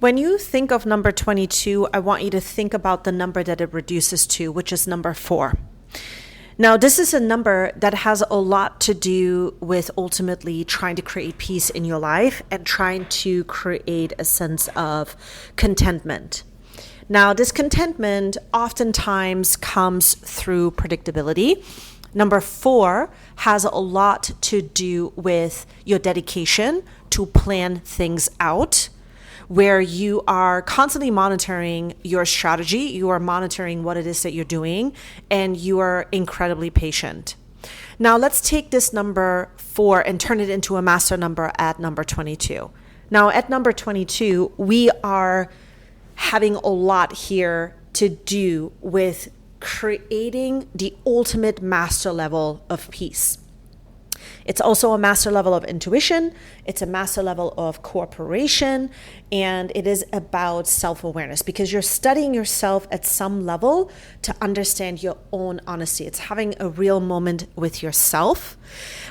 When you think of number 22, I want you to think about the number that it reduces to, which is number 4. Now, this is a number that has a lot to do with ultimately trying to create peace in your life and trying to create a sense of contentment. Now, this contentment oftentimes comes through predictability. Number 4 has a lot to do with your dedication to plan things out, where you are constantly monitoring your strategy, you are monitoring what it is that you're doing, and you are incredibly patient. Now, let's take this number 4 and turn it into a master number at number 22. Now, at number 22, we are having a lot here to do with creating the ultimate master level of peace. It's also a master level of intuition. It's a master level of cooperation. And it is about self-awareness because you're studying yourself at some level to understand your own honesty. It's having a real moment with yourself.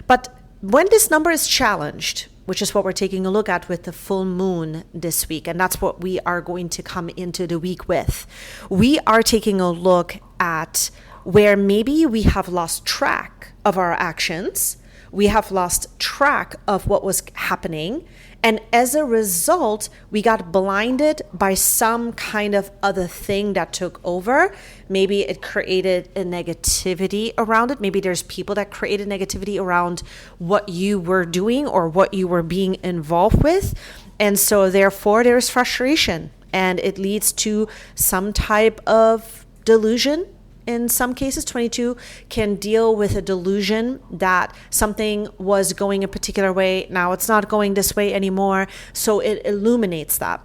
But when this number is challenged, which is what we're taking a look at with the full moon this week, and that's what we are going to come into the week with, we are taking a look at where maybe we have lost track of our actions. We have lost track of what was happening. And as a result, we got blinded by some kind of other thing that took over. Maybe it created a negativity around it. Maybe there's people that created negativity around what you were doing or what you were being involved with. And so therefore there's frustration and it leads to some type of delusion. In some cases, 22 can deal with a delusion that something was going a particular way. Now it's not going this way anymore. So it illuminates that.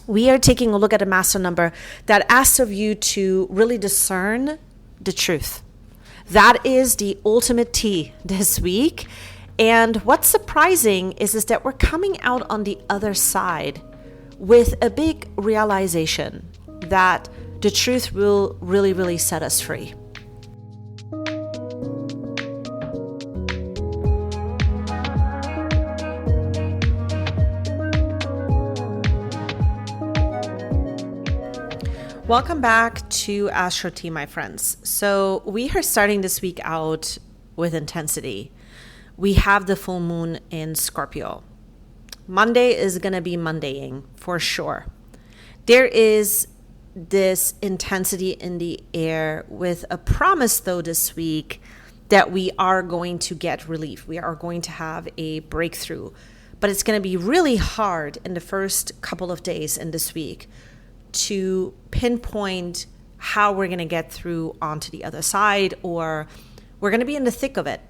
We are taking a look at a master number that asks of you to really discern the truth. That is the ultimate T this week. And what's surprising is that we're coming out on the other side with a big realization that the truth will really, really set us free. Welcome back to AstroTea, my friends. So we are starting this week out with intensity. We have the full moon in Scorpio. Monday is going to be Mondaying for sure. There is this intensity in the air with a promise though this week that we are going to get relief. We are going to have a breakthrough, but it's going to be really hard in the first couple of days in this week to pinpoint how we're going to get through onto the other side, or we're going to be in the thick of it.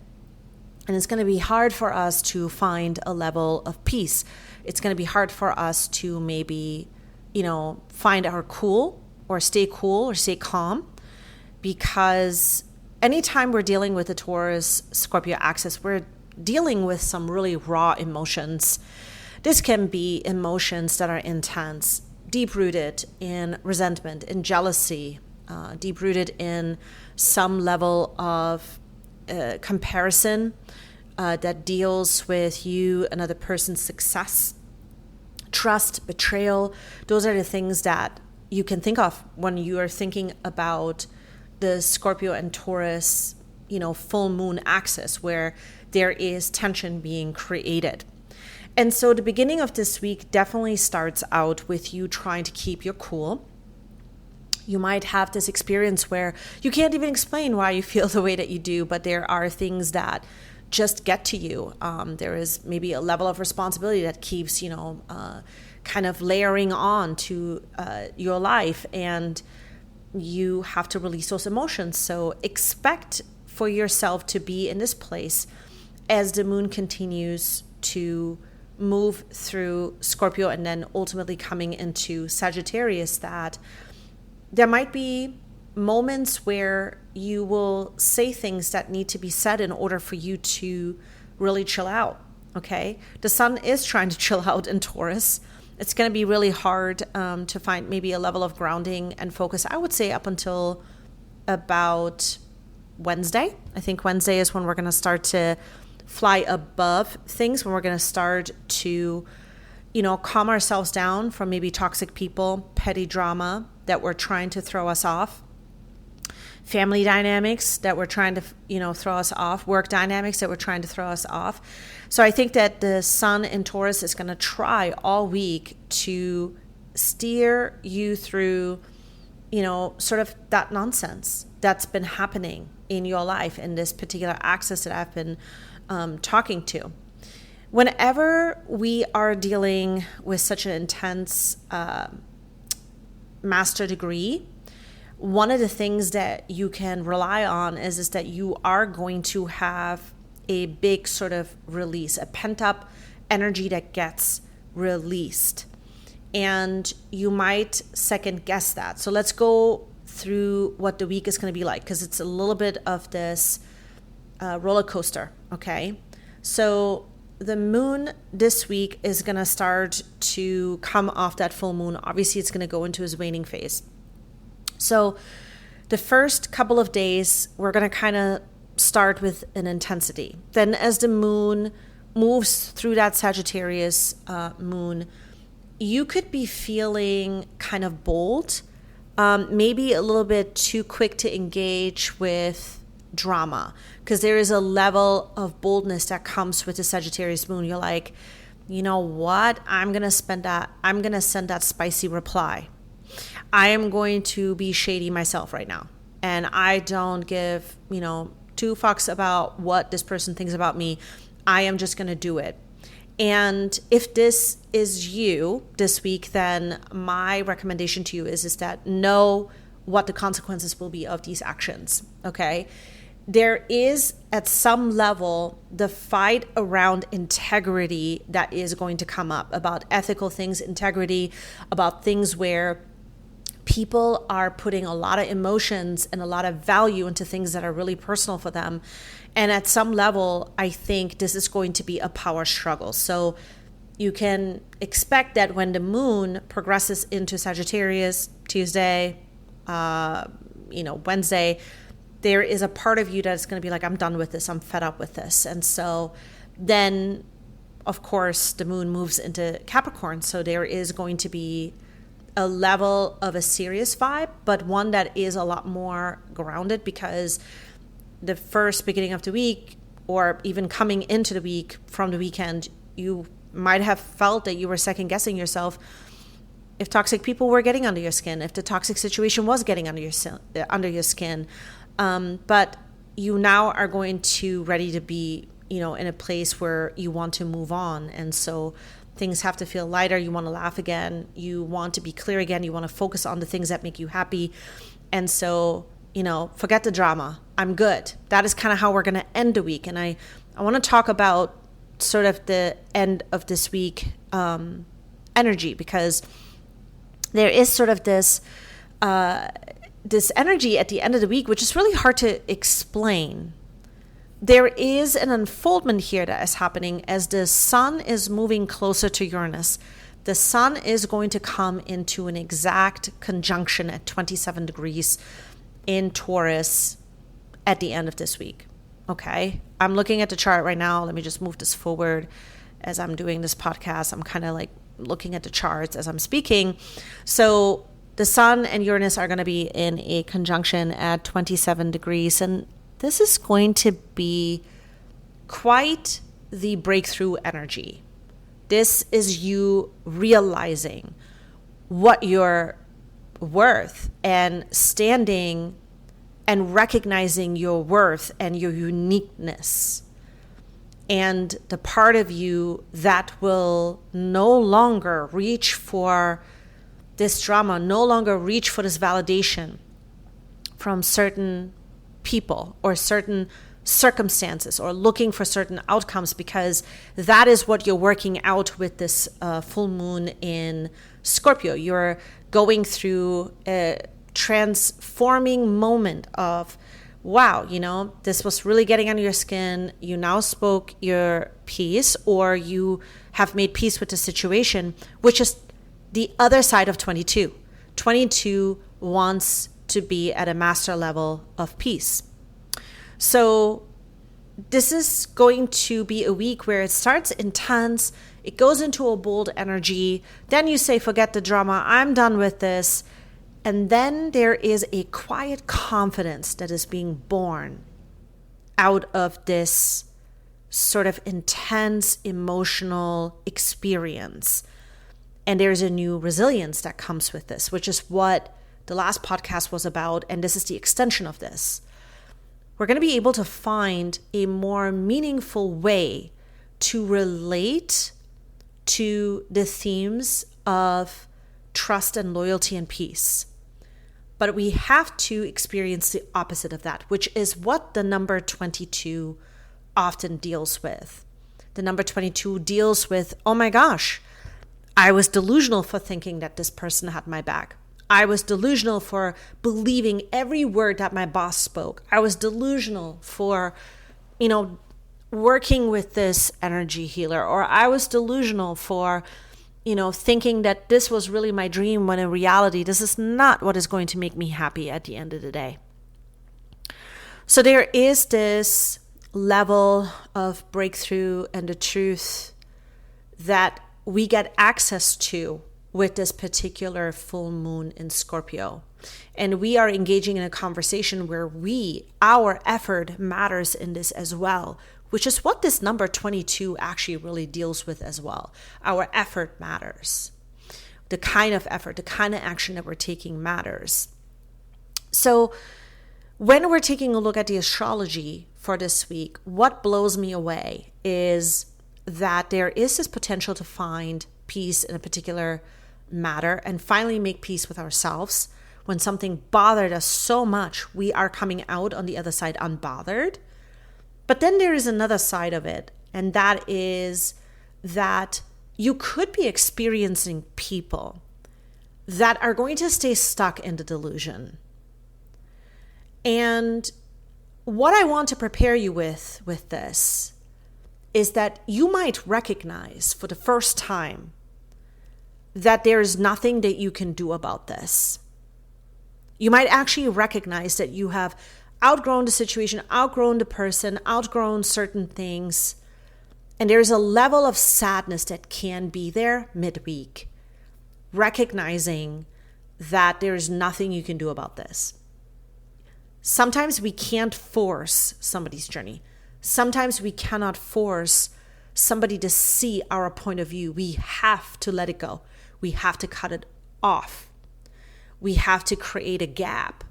And it's going to be hard for us to find a level of peace. It's going to be hard for us to maybe find our cool or stay calm, because anytime we're dealing with the Taurus Scorpio axis, we're dealing with some really raw emotions. This can be emotions that are intense, deep-rooted in resentment, in jealousy, deep-rooted in some level of comparison that deals with you, another person's success. Trust, betrayal, those are the things that you can think of when you are thinking about the Scorpio and Taurus, full moon axis, where there is tension being created. And so the beginning of this week definitely starts out with you trying to keep your cool. You might have this experience where you can't even explain why you feel the way that you do, but there are things that just get to you. There is maybe a level of responsibility that keeps, kind of layering on to your life, and you have to release those emotions. So expect for yourself to be in this place as the moon continues to move through Scorpio and then ultimately coming into Sagittarius, that there might be moments where you will say things that need to be said in order for you to really chill out, okay? The sun is trying to chill out in Taurus. It's going to be really hard to find maybe a level of grounding and focus, I would say, up until about Wednesday. I think Wednesday is when we're going to start to fly above things, when we're going to start to calm ourselves down from maybe toxic people, petty drama that were trying to throw us off, family dynamics that were trying to, throw us off, work dynamics that were trying to throw us off. So I think that the sun in Taurus is going to try all week to steer you through, sort of that nonsense that's been happening in your life in this particular axis that I've been talking to. Whenever we are dealing with such an intense master degree, one of the things that you can rely on is that you are going to have a big sort of release, a pent-up energy that gets released. And you might second guess that. So let's go through what the week is going to be like, because it's a little bit of this roller coaster, okay? So the moon this week is going to start to come off that full moon. Obviously, it's going to go into its waning phase. So the first couple of days, we're going to kind of start with an intensity. Then as the moon moves through that Sagittarius moon, you could be feeling kind of bold, maybe a little bit too quick to engage with drama, because there is a level of boldness that comes with the Sagittarius moon. You're like, you know what? I'm going to send that spicy reply. I am going to be shady myself right now. And I don't give, two fucks about what this person thinks about me. I am just going to do it. And if this is you this week, then my recommendation to you is that know what the consequences will be of these actions, okay? There is, at some level, the fight around integrity that is going to come up, about ethical things, integrity, about things where people are putting a lot of emotions and a lot of value into things that are really personal for them. And at some level, I think this is going to be a power struggle. So you can expect that when the moon progresses into Sagittarius, Tuesday, Wednesday, there is a part of you that's going to be like, I'm done with this. I'm fed up with this. And so then, of course, the moon moves into Capricorn. So there is going to be a level of a serious vibe, but one that is a lot more grounded, because the first beginning of the week, or even coming into the week from the weekend, you might have felt that you were second guessing yourself if toxic people were getting under your skin, if the toxic situation was getting under your skin. But you now are going to ready to be, in a place where you want to move on. And so things have to feel lighter. You want to laugh again. You want to be clear again. You want to focus on the things that make you happy. And so, forget the drama. I'm good. That is kind of how we're going to end the week. And I want to talk about sort of the end of this week energy, because there is sort of this energy at the end of the week, which is really hard to explain. There is an unfoldment here that is happening as the sun is moving closer to Uranus. The sun is going to come into an exact conjunction at 27 degrees in Taurus at the end of this week. Okay? I'm looking at the chart right now. Let me just move this forward as I'm doing this podcast. I'm kind of like looking at the charts as I'm speaking. So the sun and Uranus are going to be in a conjunction at 27 degrees. And this is going to be quite the breakthrough energy. This is you realizing what you're worth and standing and recognizing your worth and your uniqueness. And the part of you that will no longer reach for this drama, no longer reach for this validation from certain people or certain circumstances, or looking for certain outcomes, because that is what you're working out with this full moon in Scorpio. You're going through a transforming moment of, wow, this was really getting under your skin. You now spoke your piece, or you have made peace with the situation, which is the other side of 22. 22 wants to be at a master level of peace. So this is going to be a week where it starts intense. It goes into a bold energy. Then you say, forget the drama. I'm done with this. And then there is a quiet confidence that is being born out of this sort of intense emotional experience. And there's a new resilience that comes with this, which is what the last podcast was about. And this is the extension of this. We're going to be able to find a more meaningful way to relate to the themes of trust and loyalty and peace. But we have to experience the opposite of that, which is what the number 22 often deals with. The number 22 deals with, oh my gosh, I was delusional for thinking that this person had my back. I was delusional for believing every word that my boss spoke. I was delusional for, working with this energy healer, or I was delusional for, thinking that this was really my dream when in reality, this is not what is going to make me happy at the end of the day. So there is this level of breakthrough and the truth that we get access to with this particular full moon in Scorpio. And we are engaging in a conversation where our effort matters in this as well, which is what this number 22 actually really deals with as well. Our effort matters. The kind of effort, the kind of action that we're taking matters. So when we're taking a look at the astrology for this week, what blows me away is that there is this potential to find peace in a particular matter and finally make peace with ourselves. When something bothered us so much, we are coming out on the other side unbothered. But then there is another side of it, and that is that you could be experiencing people that are going to stay stuck in the delusion. And what I want to prepare you with this is that you might recognize for the first time that there is nothing that you can do about this. You might actually recognize that you have outgrown the situation, outgrown the person, outgrown certain things. And there's a level of sadness that can be there midweek, recognizing that there is nothing you can do about this. Sometimes we can't force somebody's journey. Sometimes we cannot force somebody to see our point of view. We have to let it go. We have to cut it off. We have to create a gap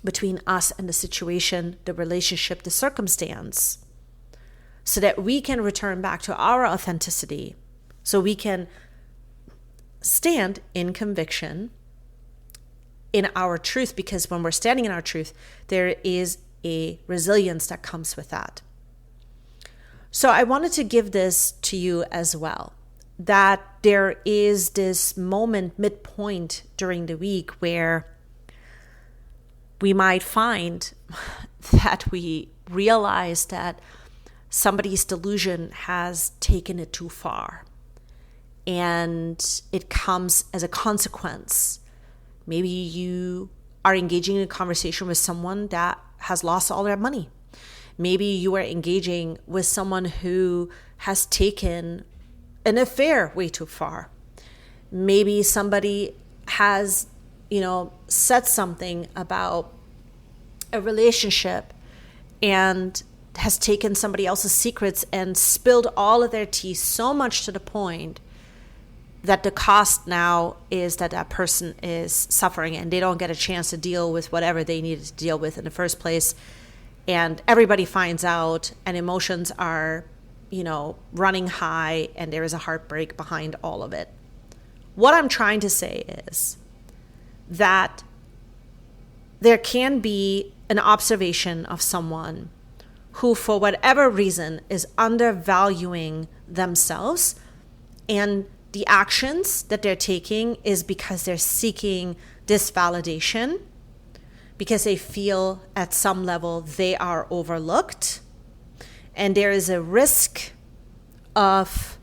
between us and the situation, the relationship, the circumstance, so that we can return back to our authenticity, so we can stand in conviction in our truth, because when we're standing in our truth, there is a resilience that comes with that. So I wanted to give this to you as well, that there is this moment midpoint during the week where we might find that we realize that somebody's delusion has taken it too far. And it comes as a consequence. Maybe you are engaging in a conversation with someone that has lost all their money. Maybe you are engaging with someone who has taken an affair way too far. Maybe somebody has, said something about a relationship and has taken somebody else's secrets and spilled all of their tea so much to the point that the cost now is that that person is suffering and they don't get a chance to deal with whatever they needed to deal with in the first place. And everybody finds out and emotions are, running high, and there is a heartbreak behind all of it. What I'm trying to say is that there can be an observation of someone who, for whatever reason, is undervaluing themselves, and the actions that they're taking is because they're seeking this validation, because they feel at some level they are overlooked. And there is a risk of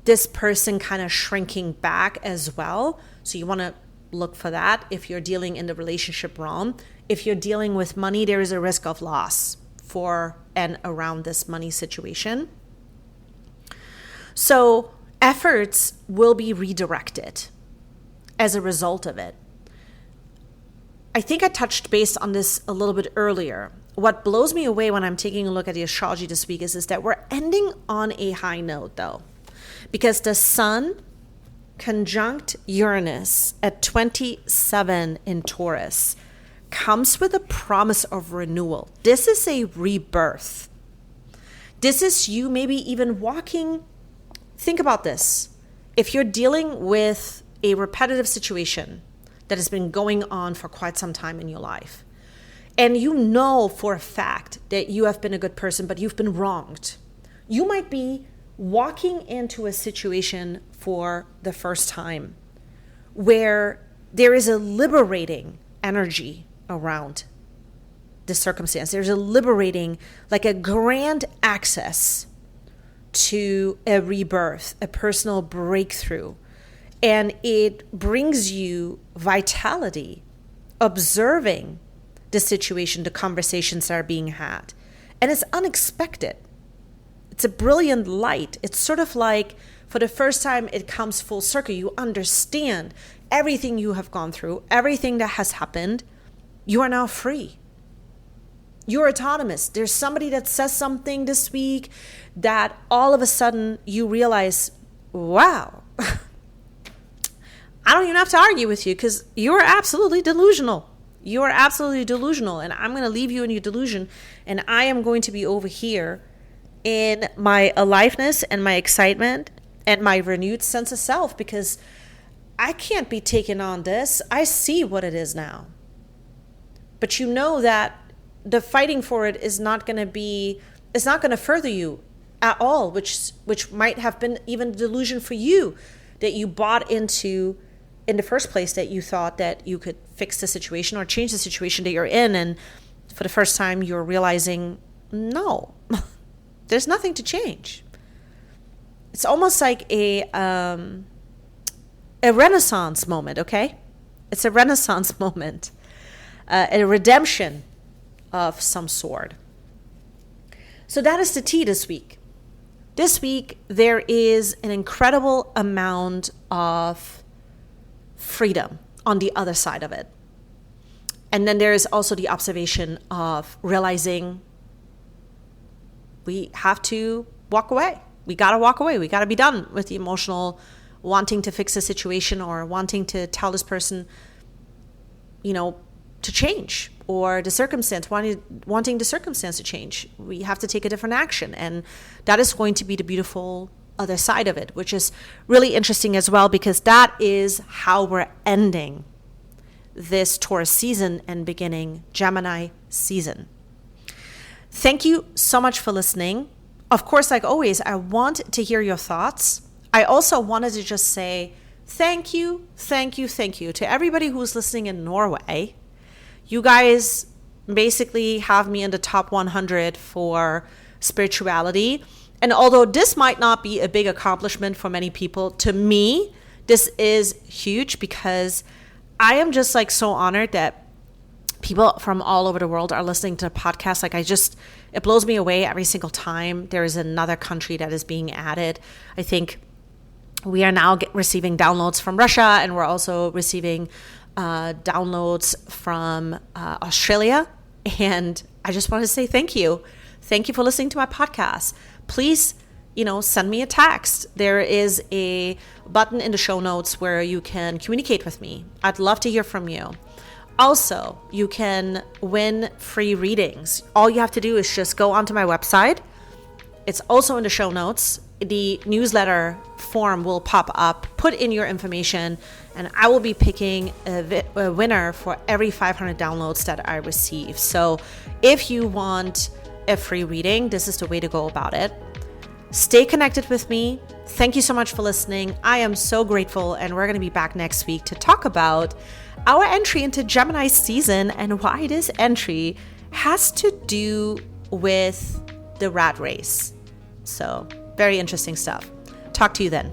this person kind of shrinking back as well. So you want to look for that if you're dealing in the relationship realm. If you're dealing with money, there is a risk of loss for and around this money situation. So efforts will be redirected as a result of it. I think I touched base on this a little bit earlier. What blows me away when I'm taking a look at the astrology this week is that we're ending on a high note, though, because the sun conjunct Uranus at 27 in Taurus comes with a promise of renewal. This is a rebirth. This is you maybe even walking. Think about this. If you're dealing with a repetitive situation that has been going on for quite some time in your life, and you know for a fact that you have been a good person, but you've been wronged, you might be walking into a situation for the first time where there is a liberating energy around the circumstance. There's a liberating, like a grand access to a rebirth, a personal breakthrough. And it brings you vitality, observing the situation, the conversations that are being had. And it's unexpected. It's a brilliant light. It's sort of like for the first time it comes full circle. You understand everything you have gone through, everything that has happened. You are now free. You're autonomous. There's somebody that says something this week that all of a sudden you realize, wow, I don't even have to argue with you because you're absolutely delusional. You are absolutely delusional, and I'm going to leave you in your delusion, and I am going to be over here in my aliveness and my excitement and my renewed sense of self, because I can't be taking on this. I see what it is now. But you know that the fighting for it is not going to be, it's not going to further you at all, which might have been even a delusion for you that you bought into in the first place, that you thought that you could fix the situation or change the situation that you're in. And for the first time, you're realizing, no, there's nothing to change. It's almost like a renaissance moment, okay? It's a renaissance moment, a redemption of some sort. So that is the tea this week. This week, there is an incredible amount of freedom on the other side of it. And then there is also the observation of realizing we have to walk away. We got to walk away. We got to be done with the emotional wanting to fix a situation or wanting to tell this person, to change, or the circumstance, wanting the circumstance to change. We have to take a different action. And that is going to be the beautiful other side of it, which is really interesting as well, because that is how we're ending this Taurus season and beginning Gemini season. Thank you so much for listening. Of course, like always, I want to hear your thoughts. I also wanted to just say thank you to everybody who's listening in Norway. You guys basically have me in the top 100 for spirituality. And although this might not be a big accomplishment for many people, to me, this is huge, because I am just so honored that people from all over the world are listening to the podcast. It blows me away every single time there is another country that is being added. I think we are now receiving downloads from Russia, and we're also receiving downloads from Australia. And I just want to say thank you. Thank you for listening to my podcast. Please, send me a text. There is a button in the show notes where you can communicate with me. I'd love to hear from you. Also, you can win free readings. All you have to do is just go onto my website. It's also in the show notes. The newsletter form will pop up. Put in your information, and I will be picking a winner for every 500 downloads that I receive. So if you want a free reading, this is the way to go about it. Stay connected with me. Thank you so much for listening. I am so grateful, and we're going to be back next week to talk about our entry into Gemini season and why this entry has to do with the rat race. So very interesting stuff. Talk to you then.